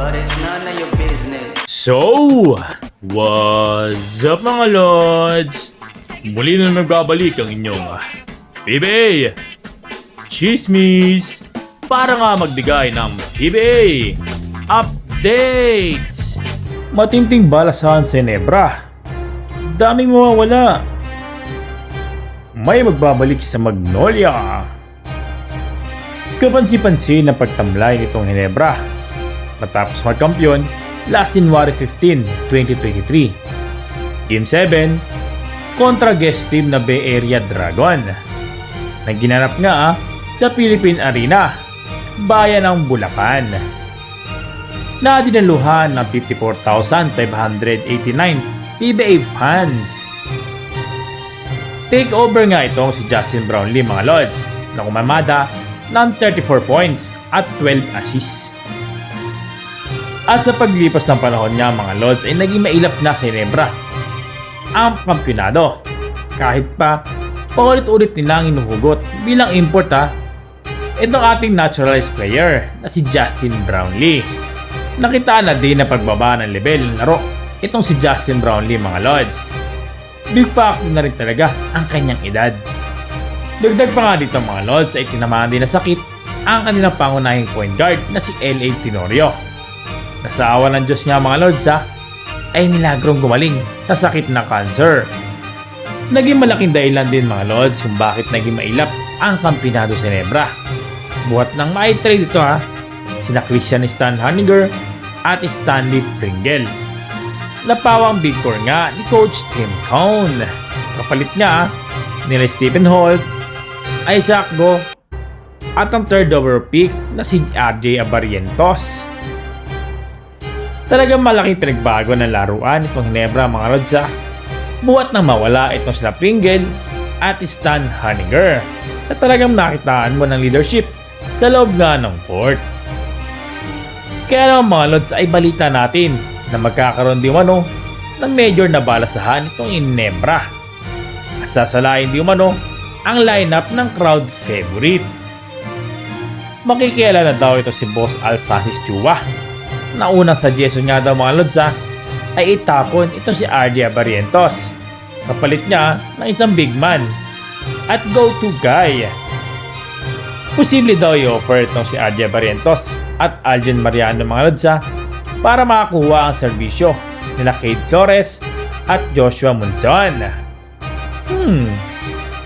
but it's none of your business. So, what's up mga lods? Muli na nagbabalik ang inyong PBA Chismis para nga magbigay ng PBA updates. Matinting balasahan sa Ginebra. Daming mawawala. May magbabalik sa Magnolia. Kapansi-pansin na pagtamlay nitong Ginebra matapos magkampiyon last January 15, 2023. Game 7 kontra guest team na Bay Area Dragon na ginanap nga sa Philippine Arena, bayan ng Bulacan, na dinaluhan ng 54,589 PBA fans. Take over nga itong si Justin Brownlee mga lods na kumamada ng 34 points at 12 assists. At sa paglipas ng panahon niya mga lods ay naging mailap na sa Ginebra ang kampyonado, kahit pa paulit-ulit nilang inuhugot bilang import itong ating naturalized player na si Justin Brownlee. Nakita na din na pagbaba ng level ng laro itong si Justin Brownlee mga lods. Big factor na rin talaga ang kanyang edad. Dagdag pa nga dito mga lods ay tinamaan din na sakit ang kanilang pangunahing point guard na si L.A. Tenorio. Sa awa ng Diyos nga mga lods ay milagrong gumaling sa sakit na cancer. Naging malaking dahilan din mga lods kung bakit naging mailap ang kampinado sa Ginebra. Buhat ng mai-trade ito sina Christian Stan Haniger at Stanley Pringle. Napawang big core nga ni Coach Tim Cone. Kapalit nga nila Stephen Holt, Isaac Go at ang third overall pick na si RJ Abarientos. Talagang malaking pinagbago ng laruan itong Ginebra mga lods buhat nang mawala itong sila Pringle at Stan Haniger sa talagang nakitaan mo ng leadership sa loob nga ng court. Kaya naman mga lods ay balita natin na magkakaroon di umano ng major na balasahan itong Ginebra at sasalain di umano ang lineup ng crowd favorite. Makikiala na daw ito si Boss Al Francis Chua na unang suggestion nga daw mga lods ay itapon ito si RJ Abarientos. Kapalit niya ng isang big man at go-to guy. Posible daw i-offer itong si RJ Abarientos at Algen Mariano mga lods para makakuha ang serbisyo nila Cade Flores at Joshua Monson.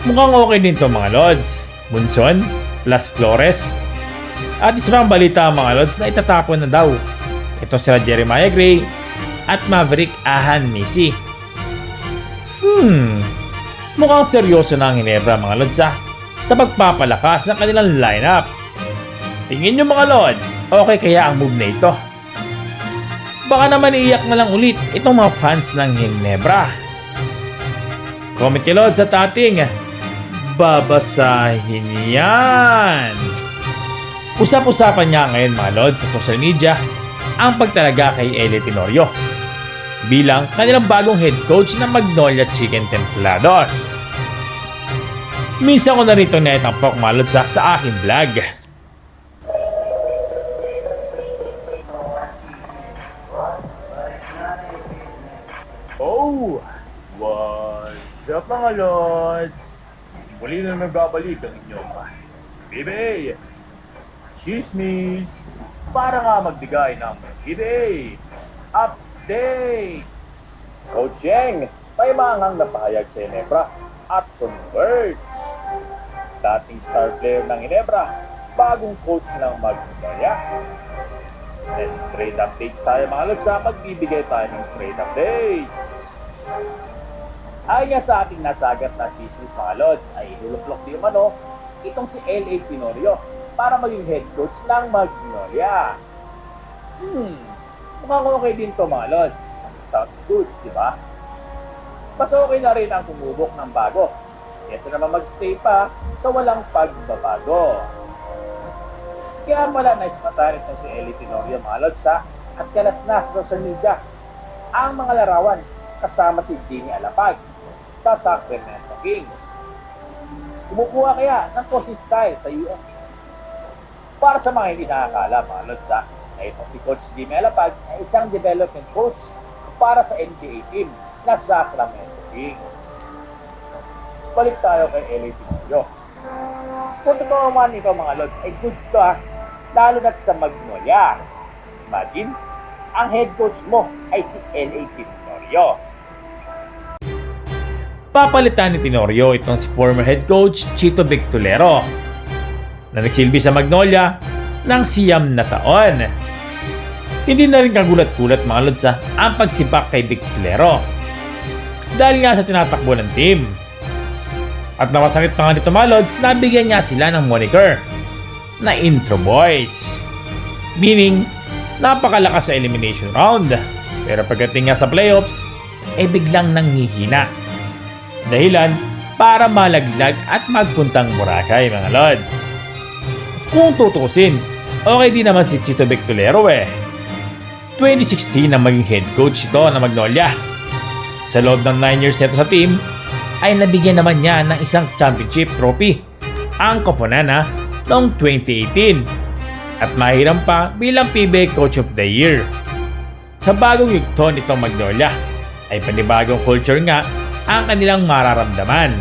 Mukhang okay din to mga lods. Monson plus Flores. At isa pang balita mga lods na itatapon na daw ito sila Jeremiah Gray at Maverick Ahan Misi. Mukhang seryoso na ang Ginebra mga lods sa pagpapalakas ng kanilang lineup. Tingin nyo mga lods, okay kaya ang move na ito? Baka naman iiyak na lang ulit itong mga fans ng Ginebra. Comment nyo lods at ating babasahin yan. Usap-usapan niya ngayon mga lods sa social media ang pagtalaga kay L.A. Tenorio bilang kanilang bagong head coach ng Magnolia Chicken Templados. Minsan ko na rito na itampok mga lods sa aking vlog. Oh, what's up mga lods? Muli na nagbabalik ang inyong PBA Chismis para nga magbigay ng PBA update. Coach Yeng may mangang napahayag sa Ginebra at converts. Dating star player ng Ginebra, bagong coach ng Magnolia. And trade updates tayo mga lods magbibigay tayo ng trade updates. Ayon nga sa ating nasagat na chismis mga lods ay iluluplok din umano itong si L.A. Tenorio para maging head coach ng Magnolia. Mukhang okay din to mga lods. Sounds good, di ba? Mas okay na rin ang sumubok ng bago kesa naman magstay pa sa walang pagbabago. Kaya wala na ispatarit na si L.A. Tenorio mga lods at kalat na sa social media ang mga larawan kasama si Jimmy Alapag sa Sacramento Kings. Kumukuha kaya ng coaching style sa US. Para sa mga hindi nakakala mga lods na ito si Coach Jimmy Alapag ay isang development coach para sa NBA team na Sacramento Kings. Balik tayo kay LA Tinorio. Kung totoo man ito mga Lods, ay goods to lalo na sa Magnolia. Imagine, ang head coach mo ay si LA Tinorio. Papalitan ni Tinorio itong si former head coach Chito Victolero na nagsilbi sa Magnolia ng 9 na taon. Hindi na rin kagulat-gulat mga Lods ang pagsibak kay Victolero dahil nga sa tinatakbo ng team. At napasakit pa nga nito mga Lods, nabigyan niya sila ng moniker na Intro Boys. Meaning, napakalakas sa elimination round. Pero pagdating nga sa playoffs, biglang nanghihina. Dahilan para malaglag at magpuntang Boracay mga Lods. Kung tutusin, okay din naman si Chito Victolero 2016 na maging head coach ito na Magnolia. Sa loob ng 9 years nito sa team, ay nabigyan naman niya ng isang championship trophy, ang Koponan noong 2018. At mahiram pa bilang PBA Coach of the Year. Sa bagong yugto nitong Magnolia, ay panibagong culture nga ang kanilang mararamdaman.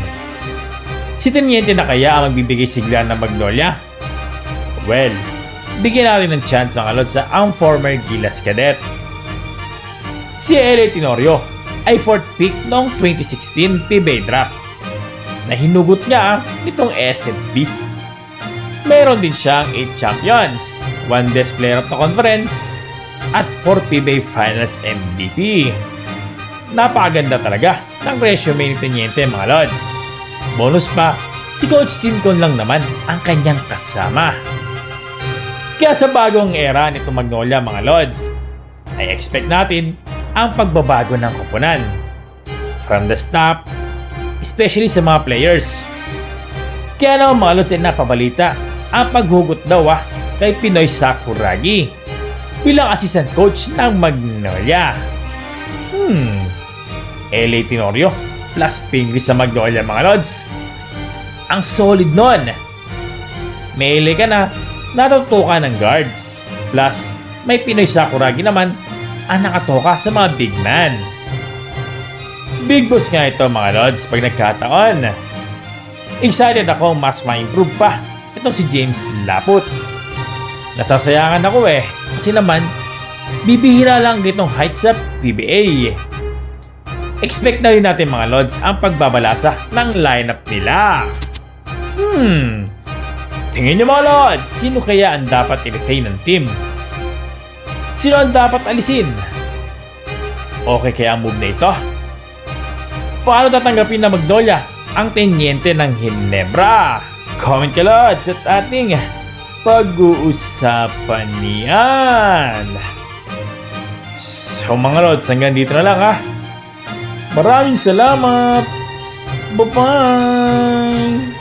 Si Teniente na kaya ang magbibigay sigla ng Magnolia? Well, bigyan natin ng chance mga Lods ang former Gilas Cadet. Si LA Tinorio ay 4th pick noong 2016 PBA Draft na hinugot niya nitong SFB. Meron din siyang 8 champions, 1 Best Player of the Conference, at 4 PBA Finals MVP. Napakaganda talaga ng resume ni Teniente mga Lods. Bonus pa, si Coach Tincon lang naman ang kanyang kasama. Kaya sa bagong era nito Magnolia mga Lods, ay expect natin ang pagbabago ng koponan. From the staff, especially sa mga players. Kaya naman mga Lods ay napabalita ang paghugot daw kay Pinoy Sakuragi bilang assistant coach ng Magnolia. LA Tinorio plus Pingree sa Magnolia mga Lods. Ang solid nun. May LA ka na, natutukan ng guards. Plus, may Pinoy Sakuragi naman ang nakatoka sa mga big man. Big boss nga ito mga Lods pag nagkataon. Excited ako mas ma-improve pa itong si James Laput. Nasasayangan ako kasi naman bibihira lang ditong height sa PBA. Expect na rin natin mga Lods ang pagbabalasa ng lineup nila. Tingin niyo mga Lods, sino kaya ang dapat i-retain ng team? Sino ang dapat alisin? Okay kaya ang move na ito? Paano tatanggapin na Magnolia ang Teniente ng Ginebra? Comment ka Lods at ating pag-uusapan niyan. So mga Lods, hanggang dito na lang Maraming salamat. Bye-bye.